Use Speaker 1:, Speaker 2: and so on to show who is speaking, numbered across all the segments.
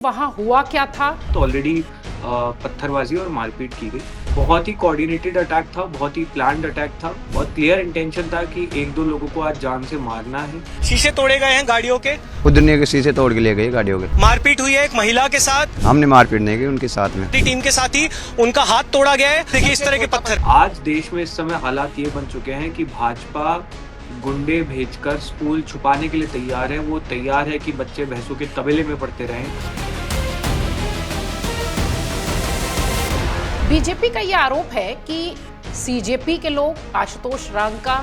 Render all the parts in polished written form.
Speaker 1: वहाँ हुआ क्या था?
Speaker 2: तो ऑलरेडी पत्थरबाजी और मारपीट की गई। बहुत ही कोऑर्डिनेटेड अटैक था, बहुत ही प्लान्ड अटैक था। बहुत क्लियर इंटेंशन था कि 1-2 लोगों को आज जान से मारना है।
Speaker 3: शीशे तोड़े गए हैं गाड़ियों के,
Speaker 4: दुनिया के शीशे तोड़ के ले गए गाड़ियों के।
Speaker 3: मारपीट हुई है एक महिला के साथ,
Speaker 4: हमने मारपीट नहीं की उनके साथ में।
Speaker 3: अपनी टीम के साथ ही उनका हाथ तोड़ा गया है। देखिए इस तरह के पत्थर।
Speaker 2: आज देश में इस समय हालात ये बन चुके हैं कि भाजपा गुंडे भेजकर स्कूल छुपाने के लिए तैयार है। वो तैयार है कि बच्चे भैंसों के तबेले में पड़ते रहें।
Speaker 1: बीजेपी का ये आरोप है कि सीजेपी के लोग आशुतोष रांका,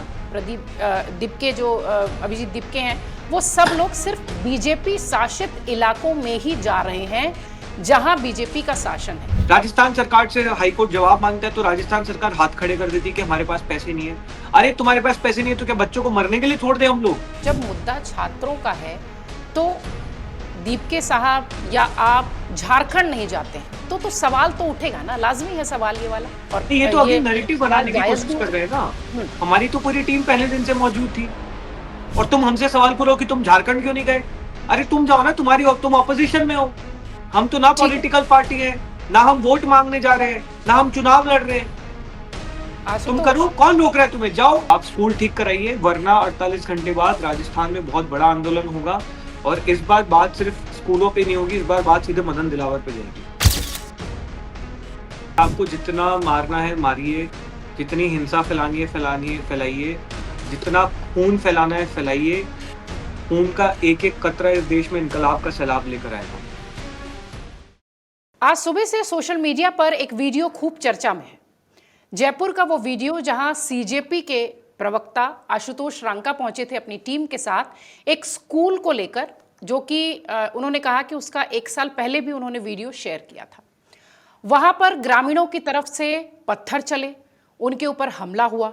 Speaker 1: दिपके जो अभिजीत दिपके हैं, वो सब लोग सिर्फ बीजेपी शासित इलाकों में ही जा रहे हैं जहां बीजेपी का शासन है।
Speaker 2: राजस्थान सरकार से हाईकोर्ट जवाब मांगता है तो राजस्थान सरकार हाथ खड़े कर देती है कि हमारे पास पैसे नहीं है। अरे तुम्हारे पास पैसे नहीं है तो क्या बच्चों को मरने के लिए छोड़ दें हम लोग?
Speaker 1: जब मुद्दा छात्रों का है तो दीपके साहब या आप झारखंड नहीं जाते हैं तो सवाल तो उठेगा ना, लाजमी है सवाल ये वाला। और
Speaker 2: ये तो अभी नैरेटिव बनाने की कोशिश कर रहे हैं ना। हमारी तो पूरी टीम पहले दिन से मौजूद थी और तुम हमसे सवाल करो कि तुम झारखंड क्यों नहीं गए। अरे तुम जाओ ना, तुम ऑपोजिशन में हो। हम तो ना पॉलिटिकल पार्टी है, ना हम वोट मांगने जा रहे हैं, ना हम चुनाव लड़ रहे हैं। तुम करो, कौन रोक रहा है तुम्हें? जाओ आप स्कूल ठीक कराइए, वरना 48 घंटे बाद राजस्थान में बहुत बड़ा आंदोलन होगा। और इस बार बात सिर्फ स्कूलों पे नहीं होगी, इस बार बात सीधे मदन दिलावर पे जाएगी। आपको जितना मारना है मारिए, जितनी हिंसा फैलानी है फैलाइए, जितना खून फैलाना है फैलाइए। खून का एक एक कतरा इस देश में इनकलाब का सैलाब लेकर आएगा।
Speaker 1: आज सुबह से सोशल मीडिया पर एक वीडियो खूब चर्चा में है। जयपुर का वो वीडियो जहां सीजेपी के प्रवक्ता आशुतोष रांका पहुंचे थे अपनी टीम के साथ एक स्कूल को लेकर, जो कि उन्होंने कहा कि उसका 1 साल पहले भी उन्होंने वीडियो शेयर किया था। वहां पर ग्रामीणों की तरफ से पत्थर चले, उनके ऊपर हमला हुआ।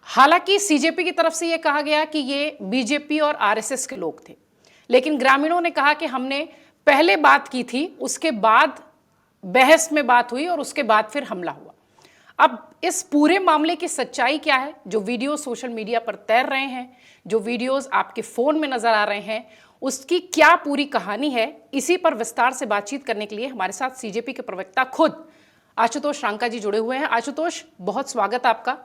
Speaker 1: हालांकि सीजेपी की तरफ से यह कहा गया कि ये बीजेपी और आरएसएस के लोग थे, लेकिन ग्रामीणों ने कहा कि हमने पहले बात की थी, उसके बाद बहस में बात हुई और उसके बाद फिर हमला हुआ। अब इस पूरे मामले की सच्चाई क्या है? जो वीडियो सोशल मीडिया पर तैर रहे हैं, जो वीडियोस आपके फोन में नजर आ रहे हैं, उसकी क्या पूरी कहानी है? इसी पर विस्तार से बातचीत करने के लिए हमारे साथ सीजेपी के प्रवक्ता खुद आशुतोष रांका जी जुड़े हुए हैं। आशुतोष, बहुत स्वागत आपका।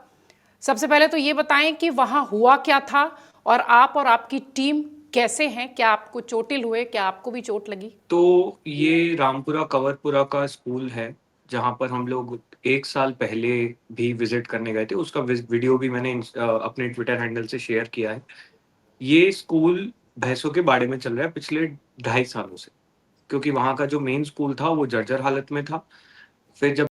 Speaker 1: सबसे पहले तो ये बताएं कि वहां हुआ क्या था और आप और आपकी टीम कैसे हैं? क्या आपको चोटिल हुए? क्या आपको भी चोट लगी?
Speaker 2: तो ये रामपुरा कंवरपुरा का स्कूल है जहाँ पर हम लोग 1 साल पहले भी विजिट करने गए थे। उसका वीडियो भी मैंने अपने ट्विटर हैंडल से शेयर किया है। ये स्कूल भैंसों के बाड़े में चल रहा है पिछले 2.5 सालों से, क्योंकि वहाँ का जो मेन स्कूल था वो जर्जर हालत में था। फिर जब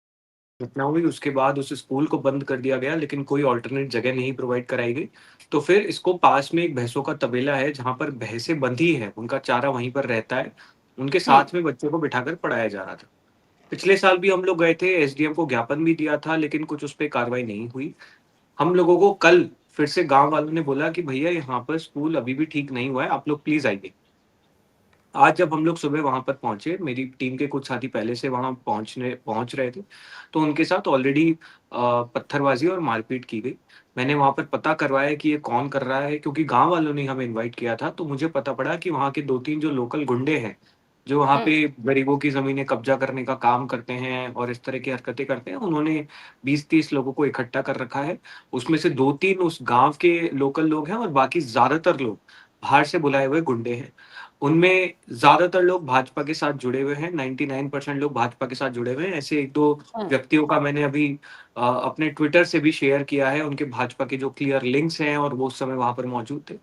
Speaker 2: घटना हुई उसके बाद उस स्कूल को बंद कर दिया गया, लेकिन कोई अल्टरनेट जगह नहीं प्रोवाइड कराई गई। तो फिर इसको पास में एक भैंसों का तबेला है जहाँ पर भैंसें बंधी हैं, उनका चारा वहीं पर रहता है। उनके साथ में बच्चों को बिठाकर पढ़ाया जा रहा था। पिछले साल भी हम लोग गए थे, एसडीएम को ज्ञापन भी दिया था, लेकिन कुछ उस पे कार्रवाई नहीं हुई। हम लोगों को कल फिर से गाँव वालों ने बोला कि भैया यहाँ पर स्कूल अभी भी ठीक नहीं हुआ है, आप लोग प्लीज़ आइए। आज जब हम लोग सुबह वहाँ पर पहुँचे, मेरी टीम के कुछ साथी पहले से वहाँ पहुँच रहे थे, तो उनके साथ ऑलरेडी पत्थरबाज़ी और मारपीट की गई। मैंने वहाँ पर पता करवाया कि ये कौन कर रहा है, क्योंकि गाँव वालों ने हमें इनवाइट किया था, तो मुझे पता पड़ा कि वहाँ के 2-3 जो लोकल गुंडे हैं, जो वहाँ पे गरीबों की ज़मीनें कब्ज़ा करने का काम करते हैं और इस तरह की हरकतें करते हैं, उन्होंने 20-30 लोगों को इकट्ठा कर रखा है। उसमें से 2-3 उस गाँव के लोकल लोग हैं और बाकी ज़्यादातर लोग बाहर से बुलाए हुए गुंडे हैं। उनमें ज़्यादातर लोग भाजपा के साथ जुड़े हुए हैं, 99% लोग भाजपा के साथ जुड़े हुए हैं। ऐसे 1-2 व्यक्तियों का मैंने अभी अपने ट्विटर से भी शेयर किया है, उनके भाजपा के जो क्लियर लिंक्स हैं और वो उस समय वहाँ पर मौजूद थे।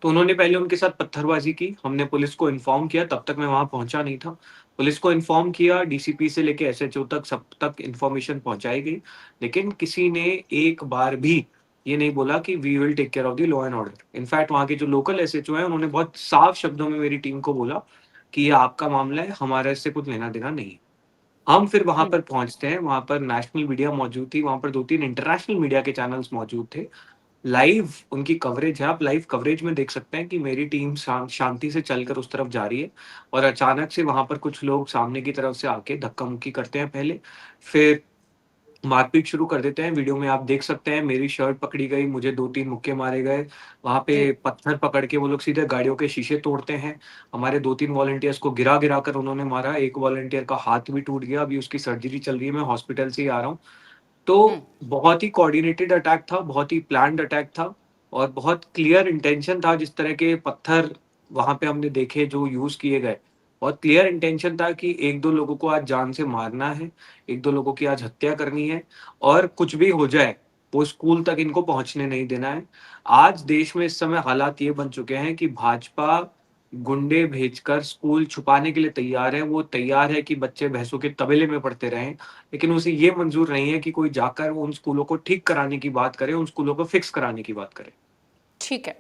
Speaker 2: तो उन्होंने पहले उनके साथ पत्थरबाज़ी की, हमने पुलिस को इन्फॉर्म किया, तब तक मैं वहाँ पहुँचा नहीं था। पुलिस को इन्फॉर्म किया, डीसीपी से लेके एसएचओ तक सब तक इन्फॉर्मेशन पहुँचाई गई, लेकिन किसी ने एक बार भी ये नहीं बोला कि we will take care of the law and order. In fact वहाँ के जो लोकल एसएचओ हैं, उन्होंने बहुत साफ शब्दों में मेरी टीम को बोला कि ये आपका मामला है, हमारा इससे कुछ लेना-देना नहीं है। हम फिर वहाँ पर पहुँचते हैं, वहाँ पर नेशनल मीडिया मौजूद थी, वहाँ पर 2-3 इंटरनेशनल मीडिया के चैनल्स मौजूद थे। लाइव उनकी कवरेज है, आप लाइव कवरेज में देख सकते हैं कि मेरी टीम शांति से चलकर उस तरफ जा रही है और अचानक से वहाँ पर कुछ लोग सामने की तरफ से आके धक्का-मुक्की करते हैं पहले, फिर मारपीट शुरू कर देते हैं। वीडियो में आप देख सकते हैं मेरी शर्ट पकड़ी गई, मुझे 2-3 मुक्के मारे गए। वहाँ पे
Speaker 1: जी।
Speaker 2: पत्थर पकड़ के वो लोग सीधे गाड़ियों के शीशे तोड़ते हैं। हमारे 2-3 वॉलंटियर्स को गिरा-गिरा कर उन्होंने मारा। एक वॉलंटियर का हाथ भी टूट गया, अभी उसकी सर्जरी चल रही है, मैं हॉस्पिटल से ही आ रहा हूँ।
Speaker 1: हुँ।
Speaker 2: तो बहुत ही कोऑर्डिनेटेड अटैक था, बहुत ही प्लान्ड अटैक था और बहुत क्लियर इंटेंशन था। जिस तरह के पत्थर वहाँ पे हमने देखे जो यूज़ किए गए, बहुत क्लियर इंटेंशन था कि 1-2 लोगों को आज जान से मारना है, 1-2 लोगों की आज हत्या करनी है और कुछ भी हो जाए, वो स्कूल तक इनको पहुँचने नहीं देना है। आज देश में इस समय हालात ये बन चुके हैं कि भाजपा गुंडे भेजकर स्कूल छुपाने के लिए तैयार है। वो तैयार है कि बच्चे भैंसों के तबेले में पढ़ते रहें, लेकिन उसे ये मंज़ूर नहीं है कि कोई जाकर उन स्कूलों को ठीक कराने की बात करे, उन स्कूलों को फिक्स कराने की बात करे।
Speaker 1: ठीक है।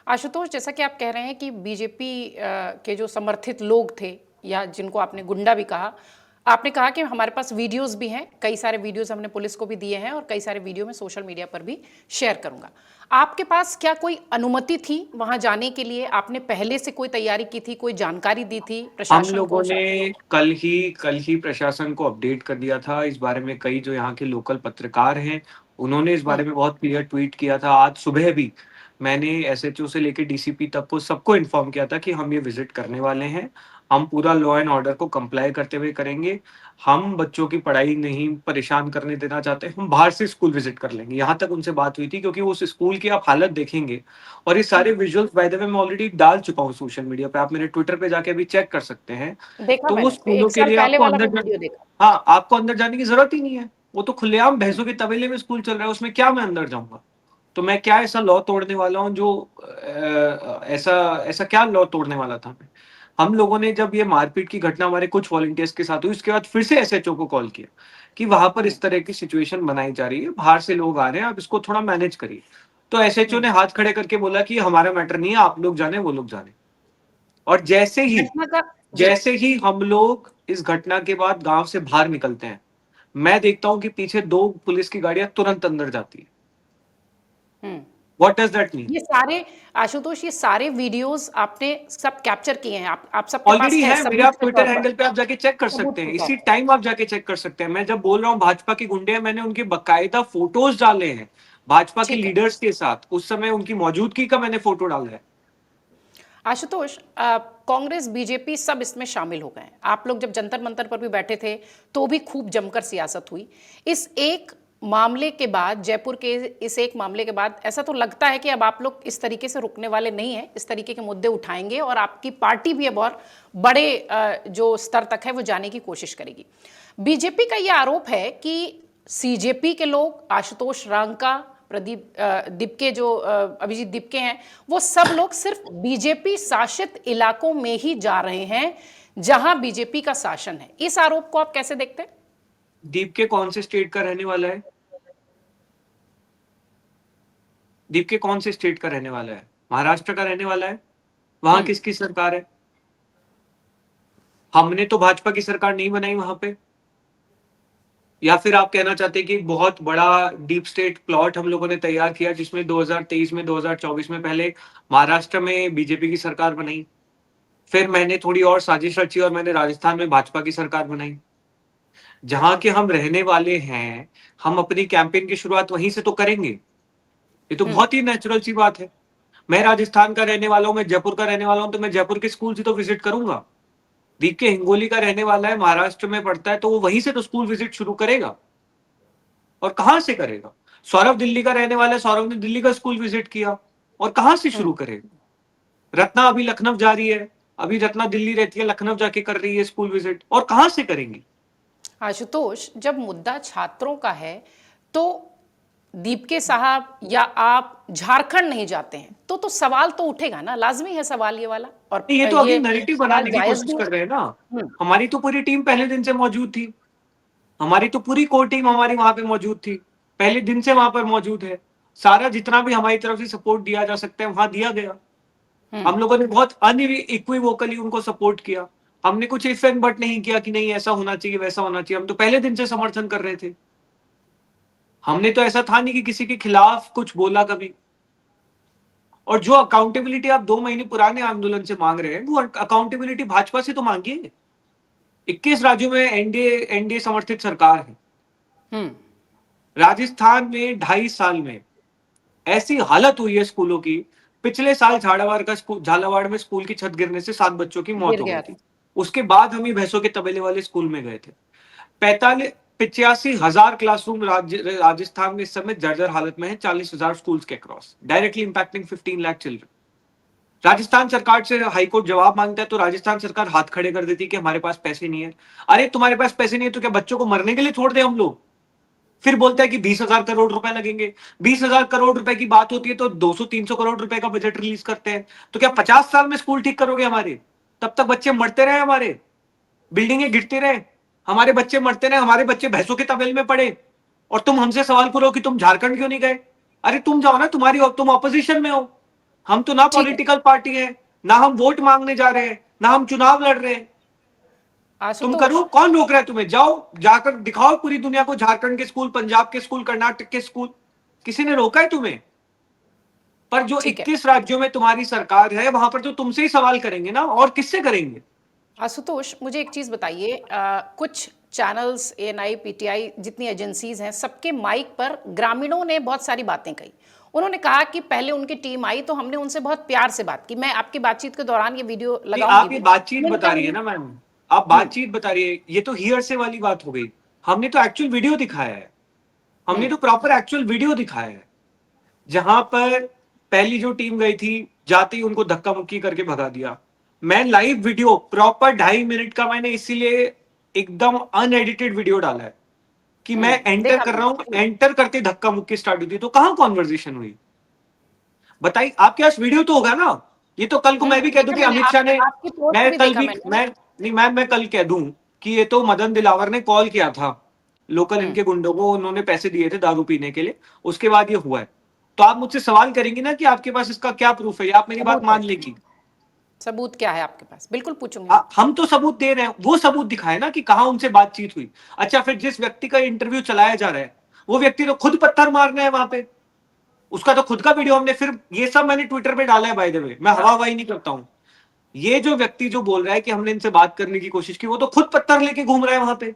Speaker 1: आशुतोष, जैसा कि आप कह रहे हैं कि बीजेपी के जो समर्थित लोग थे या जिनको आपने गुंडा भी कहा, आपने कहा कि हमारे पास वीडियोज़ भी हैं, कई सारे वीडियोज़ हमने पुलिस को भी दिए हैं और कई सारे वीडियो मैं सोशल मीडिया पर भी शेयर करूँगा। आपके पास क्या कोई अनुमति थी वहाँ जाने के लिए? आपने पहले से कोई तैयारी की थी, कोई जानकारी दी थी
Speaker 2: हम
Speaker 1: प्रशासन
Speaker 2: लोगों
Speaker 1: को,
Speaker 2: ने
Speaker 1: शासन को?
Speaker 2: कल ही प्रशासन को अपडेट कर दिया था इस बारे में। कई जो यहाँ के लोकल पत्रकार हैं, उन्होंने इस
Speaker 1: हुँ,
Speaker 2: बारे में बहुत क्लियर ट्वीट किया था। आज सुबह भी मैंने एसएचओ से लेके डीसीपी तक को सबको इन्फॉर्म किया था कि हम ये विज़िट करने वाले हैं। हम पूरा लॉ एंड ऑर्डर को कंप्लाई करते हुए करेंगे। हम बच्चों की पढ़ाई नहीं परेशान करने देना चाहते, हम बाहर से स्कूल विज़िट कर लेंगे। यहाँ तक उनसे बात हुई थी क्योंकि उस स्कूल की आप हालत देखेंगे और ये
Speaker 1: हुँ।
Speaker 2: सारे विजुअल्स बाय द वे मैं ऑलरेडी डाल चुका हूँ सोशल मीडिया पे। आप मेरे ट्विटर पे जाके अभी चेक कर सकते हैं।
Speaker 1: देखा
Speaker 2: तो वो
Speaker 1: मैंने,
Speaker 2: स्कूलों
Speaker 1: 1
Speaker 2: के
Speaker 1: साल
Speaker 2: लिए
Speaker 1: पहले
Speaker 2: आपको
Speaker 1: वाला
Speaker 2: अंदर
Speaker 1: भी
Speaker 2: जा
Speaker 1: वीडियो देखा।
Speaker 2: हाँ, आपको अंदर जाने की ज़रूरत ही नहीं है। वो तो खुलेआम भैंसों के तबेले में स्कूल चल रहा है, उसमें क्या मैं अंदर जाऊँगा? तो मैं क्या ऐसा लॉ तोड़ने वाला हूँ जो ऐसा ऐसा क्या लॉ तोड़ने वाला था मैं? हम लोगों ने जब ये मारपीट की घटना हमारे कुछ वॉलंटियर्स के साथ हुई, उसके बाद फिर से एसएचओ को कॉल किया कि वहाँ पर
Speaker 1: हुँ,
Speaker 2: इस तरह की सिचुएशन बनाई जा रही है, बाहर से लोग आ रहे हैं, आप इसको थोड़ा मैनेज करिए। तो एसएचओ
Speaker 1: हुँ।
Speaker 2: ने हाथ खड़े करके बोला कि हमारा मैटर नहीं है, आप लोग जाने, वो लोग जाने। और
Speaker 1: घटना का जी।
Speaker 2: जैसे ही हम लोग इस घटना के बाद गाँव से बाहर निकलते हैं, मैं देखता हूँ कि पीछे 2 पुलिस की गाड़ियाँ तुरंत अंदर जाती है।
Speaker 1: हुँ।
Speaker 2: What does that mean?
Speaker 1: ये सारे आशुतोष, ये सारे वीडियोज़ आपने सब कैप्चर किए हैं, आप सबके पास
Speaker 2: ऑलरेडी
Speaker 1: है
Speaker 2: है मेरे,
Speaker 1: सबूत
Speaker 2: आप
Speaker 1: के
Speaker 2: ट्विटर
Speaker 1: तौर पर,
Speaker 2: हैंडल पे आप जाके चेक कर
Speaker 1: सबूत
Speaker 2: सकते
Speaker 1: के
Speaker 2: हैं।
Speaker 1: तौर
Speaker 2: इसी
Speaker 1: पर।
Speaker 2: टाइम आप जाके चेक कर सकते हैं। मैं जब बोल रहा हूँ भाजपा के गुंडे हैं, मैंने उनके बाकायदा फोटोज़ डाले हैं, भाजपा के
Speaker 1: ठीक है।
Speaker 2: लीडर्स के साथ। उस समय उनकी मौजूदगी का मैंने फोटो डाला है।
Speaker 1: आशुतोष, कांग्रेस, बीजेपी सब इसमें शामिल हो गए हैं। आप लोग जब जंतर मंतर पर भी बैठे थे, तो भी खूब जमकर सियासत हुई। इस एक मामले के बाद, जयपुर के इस एक मामले के बाद ऐसा तो लगता है कि अब आप लोग इस तरीके से रुकने वाले नहीं हैं, इस तरीके के मुद्दे उठाएँगे और आपकी पार्टी भी अब और बड़े जो स्तर तक है वो जाने की कोशिश करेगी। बीजेपी का ये आरोप है कि सीजेपी के लोग, आशुतोष रांका, प्रदीप दिपके जो अभिजीत दिपके हैं, वो सब लोग सिर्फ बीजेपी शासित इलाकों में ही जा रहे हैं जहां बीजेपी का शासन है। इस आरोप को आप कैसे देखते हैं?
Speaker 2: दीप के कौन से स्टेट का रहने वाला है? दीप के कौन से स्टेट का रहने वाला है? महाराष्ट्र का रहने वाला है? वहाँ
Speaker 1: हम्म।
Speaker 2: किसकी सरकार है? हमने तो भाजपा की सरकार नहीं बनाई वहाँ पे। या फिर आप कहना चाहते हैं कि एक बहुत बड़ा डीप स्टेट प्लॉट हम लोगों ने तैयार किया जिसमें 2023 में 2024 में पहले महाराष्ट्र में बीजेपी की सरकार बनाई, फिर मैंने थोड़ी और साजिश रची और मैंने राजस्थान में भाजपा की सरकार बनाई। जहां के हम रहने वाले हैं, हम अपनी कैंपेन की शुरुआत वहीं से तो करेंगे। ये तो
Speaker 1: हम्म।
Speaker 2: बहुत ही नेचुरल सी बात है। मैं राजस्थान का रहने वाला हूँ, मैं जयपुर का रहने वाला हूँ, तो मैं जयपुर के स्कूल से तो विजिट करूंगा। दीप के हिंगोली का रहने वाला है, महाराष्ट्र में पढ़ता है, तो वो वहीं से तो स्कूल विजिट शुरू करेगा। और कहाँ से करेगा? सौरभ दिल्ली का रहने वाला है, सौरभ ने दिल्ली का स्कूल विजिट किया और कहाँ से
Speaker 1: हम्म।
Speaker 2: शुरू करेगा? रत्ना अभी लखनऊ जा रही है, अभी रत्ना दिल्ली रहती है, लखनऊ जाके कर रही है स्कूल विजिट और कहाँ से करेंगी?
Speaker 1: आशुतोष, जब मुद्दा छात्रों का है तो दीपके साहब या आप झारखंड नहीं जाते हैं तो सवाल तो उठेगा ना, लाजमी है सवाल ये वाला। और
Speaker 2: ये तो अभी
Speaker 1: ये
Speaker 2: नैरेटिव
Speaker 1: सवाल
Speaker 2: बनाने की
Speaker 1: जायज
Speaker 2: कोशिश
Speaker 1: भी है।
Speaker 2: कर रहे हैं ना।
Speaker 1: हम्म।
Speaker 2: हमारी तो पूरी टीम पहले दिन से मौजूद थी। हमारी तो पूरी कोर टीम हमारी वहां पे मौजूद थी। पहले दिन से वहां पर मौजूद है। सारा जितना भी हमारी तरफ से सपोर्ट दिया जा सकता है वहां दिया गया।
Speaker 1: हम्म।
Speaker 2: हम लोगों ने बहुत अनइक्विवोकली उनको सपोर्ट किया। हमने कुछ इफ एंड बट नहीं किया कि नहीं ऐसा होना चाहिए, वैसा होना चाहिए। हम तो पहले दिन से समर्थन कर रहे थे। हमने तो ऐसा था नहीं कि किसी के खिलाफ कुछ बोला कभी। और जो अकाउंटेबिलिटी आप 2 महीने पुराने आंदोलन से मांग रहे हैं, वो अकाउंटेबिलिटी भाजपा से तो मांगिए। 21 राज्यों में एनडीए एनडीए समर्थित सरकार है।
Speaker 1: हम्म।
Speaker 2: राजस्थान में 2.5 साल में ऐसी हालत हुई है स्कूलों की। पिछले साल झालावाड़ में स्कूल की छत गिरने से 7 बच्चों की मौत
Speaker 1: गिर
Speaker 2: हो गई
Speaker 1: गया
Speaker 2: थी।
Speaker 1: था।
Speaker 2: उसके बाद हम ही भैंसों के तबेले वाले स्कूल में गए थे। 85,000 क्लासरूम राजस्थान में इस समय जर्जर हालत में है, 40,000 स्कूल्स के across, directly impacting 15 lakh children. Rajasthan सरकार से हाईकोर्ट जवाब मांगता है तो राजस्थान सरकार हाथ खड़े कर देती है कि हमारे पास पैसे नहीं है। अरे तुम्हारे पास पैसे नहीं है तो क्या बच्चों को मरने के लिए छोड़ दे हम लोग? फिर बोलता है कि 20,000 करोड़ रुपए लगेंगे। 20,000 करोड़ रुपए की बात होती है तो 200-300 करोड़ रुपए का बजट रिलीज करते हैं। तो क्या 50 साल में स्कूल ठीक करोगे हमारे? तब तक बच्चे मरते रहे, हमारे बिल्डिंगें गिरती रहे, हमारे बच्चे मरते रहे, हमारे बच्चे भैंसों के तबेले में पड़े, और तुम हमसे सवाल करो कि तुम झारखंड क्यों नहीं गए? अरे तुम जाओ ना, तुम ऑपोजिशन में हो। हम तो ना
Speaker 1: ठीक है
Speaker 2: पॉलिटिकल पार्टी है, ना हम वोट मांगने जा रहे हैं, ना हम चुनाव लड़ रहे हैं। तुम
Speaker 1: आशुतोष,
Speaker 2: करो, कौन रोक रहा है तुम्हें? जाओ, जाकर दिखाओ पूरी दुनिया को झारखंड के स्कूल, पंजाब के स्कूल, कर्नाटक के स्कूल। किसी ने रोका है तुम्हें? पर जो
Speaker 1: ठीक है
Speaker 2: 21 राज्यों में तुम्हारी सरकार है वहां पर तो तुमसे ही सवाल करेंगे ना, और किससे करेंगे?
Speaker 1: आशुतोष, मुझे एक चीज बताइए, कुछ चैनल्स, एएनआई, पीटीआई, जितनी एजेंसीज हैं, सबके माइक पर ग्रामीणों ने बहुत सारी बातें कही। उन्होंने कहा कि पहले उनकी टीम आई तो हमने उनसे बहुत प्यार से बात की। मैं आपकी बातचीत के दौरान ये वीडियो
Speaker 2: नहीं,
Speaker 1: लगाऊंगी
Speaker 2: आप ये
Speaker 1: भी।
Speaker 2: बातचीत
Speaker 1: उन्होंने
Speaker 2: बता
Speaker 1: कहा
Speaker 2: रही है
Speaker 1: नहीं।
Speaker 2: ना मैम, आप बातचीत बता रही है, ये तो हियर से वाली बात हो गई। हमने तो एक्चुअल वीडियो दिखाया है, हमने तो प्रॉपर एक्चुअल वीडियो दिखाया है, जहां पर पहली जो टीम गई थी, जाते ही उनको धक्का मुक्की करके भगा दिया। मैं लाइव वीडियो प्रॉपर 2.5 मिनट का मैंने इसीलिए एकदम अनएडिटेड वीडियो डाला है कि मैं एंटर
Speaker 1: देखा
Speaker 2: कर
Speaker 1: मैंने।
Speaker 2: रहा हूं, एंटर करते धक्का मुक्की स्टार्ट हुई थी। तो कहां कॉन्वर्जेशन हुई? बताइए, आपके पास वीडियो तो होगा ना? ये तो कल को मैं भी कह दूं
Speaker 1: देखा
Speaker 2: कि
Speaker 1: मैंने,
Speaker 2: अमित शाह ने,
Speaker 1: आपकी पोस्ट
Speaker 2: मैं
Speaker 1: भी
Speaker 2: कल
Speaker 1: देखा
Speaker 2: भी
Speaker 1: मैंने।
Speaker 2: मैं नहीं मैम, मैं कल कह दूं कि ये तो मदन दिलावर ने कॉल किया था लोकल
Speaker 1: हम्म
Speaker 2: इनके गुंडों को, उन्होंने पैसे दिए थे दारू पीने के लिए, उसके बाद ये हुआ है। तो आप मुझसे सवाल करेंगी ना कि आपके पास इसका क्या प्रूफ है, या आप मेरी बात
Speaker 1: सबूत है,
Speaker 2: मान लेगी?
Speaker 1: सबूत क्या है आपके पास? बिल्कुल पूछूंगी मैं।
Speaker 2: हम तो सबूत दे रहे हैं, वो सबूत दिखाए ना कि कहां उनसे बातचीत हुई। अच्छा, फिर जिस व्यक्ति का इंटरव्यू चलाया जा रहा है वो व्यक्ति तो खुद पत्थर मार रहे हैं वहां पे, उसका तो खुद का वीडियो हमने, फिर ये सब मैंने ट्विटर पे डाला है, बाय द वे, मैं हवा हवाई नहीं करता हूं। ये जो व्यक्ति जो बोल रहा है कि हमने इनसे बात करने की कोशिश की, वो तो खुद पत्थर लेके घूम रहा है वहां पे।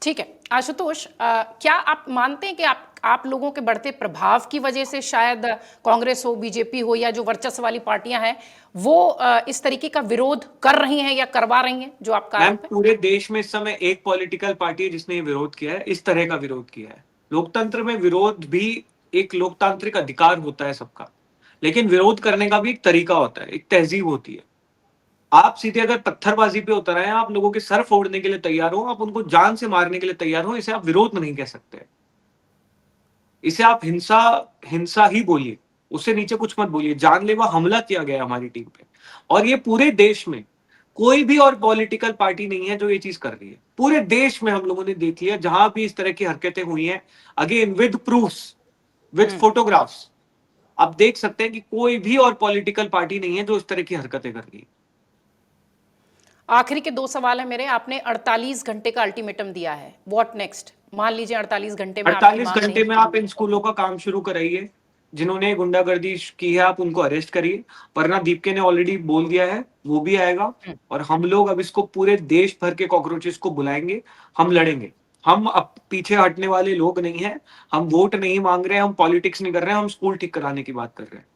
Speaker 1: ठीक है आशुतोष, क्या आप मानते हैं कि आप लोगों के बढ़ते प्रभाव की वजह से शायद कांग्रेस हो, बीजेपी हो, या जो वर्चस्व वाली पार्टियां हैं वो इस तरीके का विरोध कर रही हैं या करवा रही हैं, जो आपका
Speaker 2: मैम,
Speaker 1: आरोप है?
Speaker 2: पूरे देश में इस समय एक पॉलिटिकल पार्टी है जिसने ये विरोध किया है, इस तरह का विरोध किया है। लोकतंत्र में विरोध भी एक लोकतांत्रिक अधिकार होता है सबका, लेकिन विरोध करने का भी एक तरीका होता है, एक तहजीब होती है। आप सीधे अगर पत्थरबाजी पे उतर आए, आप लोगों के सर फोड़ने के लिए तैयार हो, आप उनको जान से मारने के लिए तैयार हो, इसे आप विरोध नहीं कह सकते। इसे आप हिंसा हिंसा ही बोलिए, उससे नीचे कुछ मत बोलिए। जानलेवा हमला किया गया हमारी टीम पे, और ये पूरे देश में कोई भी और पॉलिटिकल पार्टी नहीं है जो ये चीज कर रही है। पूरे देश में हम लोगों ने देख लिया, जहां भी इस तरह की हरकतें हुई हैं, again with proofs, with photographs, आप देख सकते हैं कि कोई भी और पॉलिटिकल पार्टी नहीं है जो इस तरह की हरकतें कर रही है।
Speaker 1: आखिरी के 2 सवाल है मेरे। आपने 48 घंटे का अल्टीमेटम दिया है, व्हाट नेक्स्ट? मान लीजिए 48 घंटे में आपकी
Speaker 2: 48
Speaker 1: मांग नहीं
Speaker 2: घंटे में
Speaker 1: पूरी
Speaker 2: आप इन
Speaker 1: होती है।
Speaker 2: स्कूलों का काम शुरू कराइए, जिन्होंने गुंडागर्दी की है आप उनको अरेस्ट करिए। परना दीपके ने ऑलरेडी बोल दिया है, वो भी आएगा, और हम लोग अब इसको पूरे देश भर के कॉकरोचेस को बुलाएंगे, हम लड़ेंगे। हम अब पीछे हटने वाले लोग नहीं हैं, हम वोट नहीं मांग रहे हैं, हम पॉलिटिक्स नहीं कर रहे हैं, हम स्कूल ठीक कराने की बात कर रहे हैं।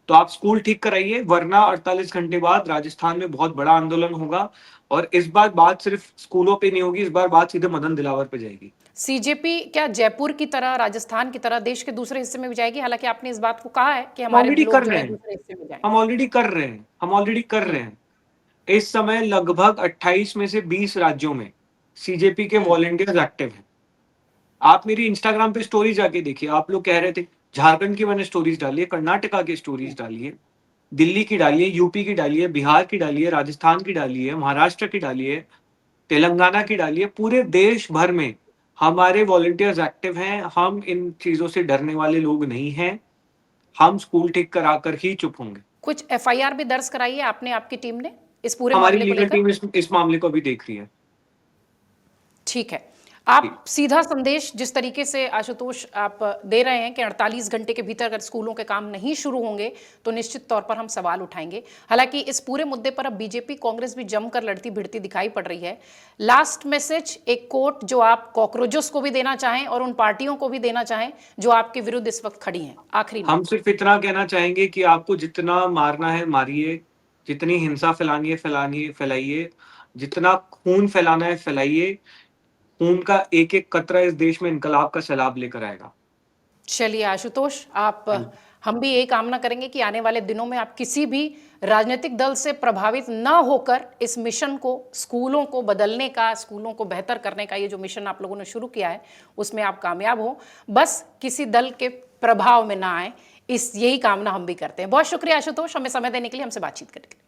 Speaker 2: तो आप स्कूल ठीक कराइए, वरना 48 घंटे बाद राजस्थान में बहुत बड़ा आंदोलन होगा, और इस बार बात सिर्फ स्कूलों पे नहीं होगी, इस बार बात सीधे मदन दिलावर पे जाएगी।
Speaker 1: सीजेपी क्या जयपुर की तरह, राजस्थान की तरह देश के दूसरे हिस्से में भी जाएगी? हालांकि आपने इस बात को कहा है कि
Speaker 2: हम
Speaker 1: हमारे
Speaker 2: ऑलरेडी
Speaker 1: लोग
Speaker 2: कर
Speaker 1: जो
Speaker 2: रहे
Speaker 1: है
Speaker 2: हैं,
Speaker 1: दूसरे हिस्से में जाएं।
Speaker 2: हम ऑलरेडी कर रहे हैं, हम ऑलरेडी कर रहे हैं। इस समय लगभग 28 में से 20 राज्यों में सीजेपी के वॉलंटियर्स एक्टिव हैं। आप मेरी इंस्टाग्राम पे स्टोरी जाके देखिए, आप लोग कह रहे थे, झारखंड की मैंने स्टोरीज डाली है, कर्नाटका की स्टोरीज डाली है, दिल्ली की डाली है, यूपी की डाली है, बिहार की डाली है, राजस्थान की डाली है, महाराष्ट्र की डाली है, तेलंगाना की डाली है। पूरे देश भर में हमारे वॉलंटियर्स एक्टिव हैं। हम इन चीजों से डरने वाले लोग नहीं हैं। हम स्कूल ठीक कराकर ही चुप होंगे।
Speaker 1: कुछ एफआईआर भी दर्ज कराई है आपने, आपकी टीम ने, इस पूरे
Speaker 2: हमारी
Speaker 1: मामले को
Speaker 2: लीगल
Speaker 1: लेकर?
Speaker 2: टीम इस मामले को भी देख रही है।
Speaker 1: ठीक है। आप सीधा संदेश जिस तरीके से आशुतोष आप दे रहे हैं कि 48 घंटे के भीतर अगर स्कूलों के काम नहीं शुरू होंगे तो निश्चित तौर पर हम सवाल उठाएंगे। हालांकि इस पूरे मुद्दे पर अब बीजेपी कांग्रेस भी जमकर लड़ती भिड़ती दिखाई पड़ रही है। लास्ट मैसेज, एक कोट जो आप कॉकरोचों को भी देना चाहें और उन पार्टियों को भी देना चाहें जो आपके विरुद्ध इस वक्त खड़ी हैं, आखिरी में।
Speaker 2: हम सिर्फ इतना कहना चाहेंगे कि आपको जितना मारना है मारिए, जितनी हिंसा फैलानी है फैलाइए, जितना खून फैलाना है फैलाइए। खून का एक-एक कतरा इस देश में इनकलाब का सैलाब लेकर आएगा।
Speaker 1: चलिए आशुतोष, आप हम भी यही कामना करेंगे कि आने वाले दिनों में आप किसी भी राजनीतिक दल से प्रभावित न होकर इस मिशन को, स्कूलों को बदलने का, स्कूलों को बेहतर करने का ये जो मिशन आप लोगों ने शुरू किया है उसमें आप कामयाब हो, बस किसी दल के प्रभाव में ना आए, यही कामना हम भी करते हैं। बहुत शुक्रिया आशुतोष, हमें समय देने के लिए, हमसे बातचीत करने के लिए।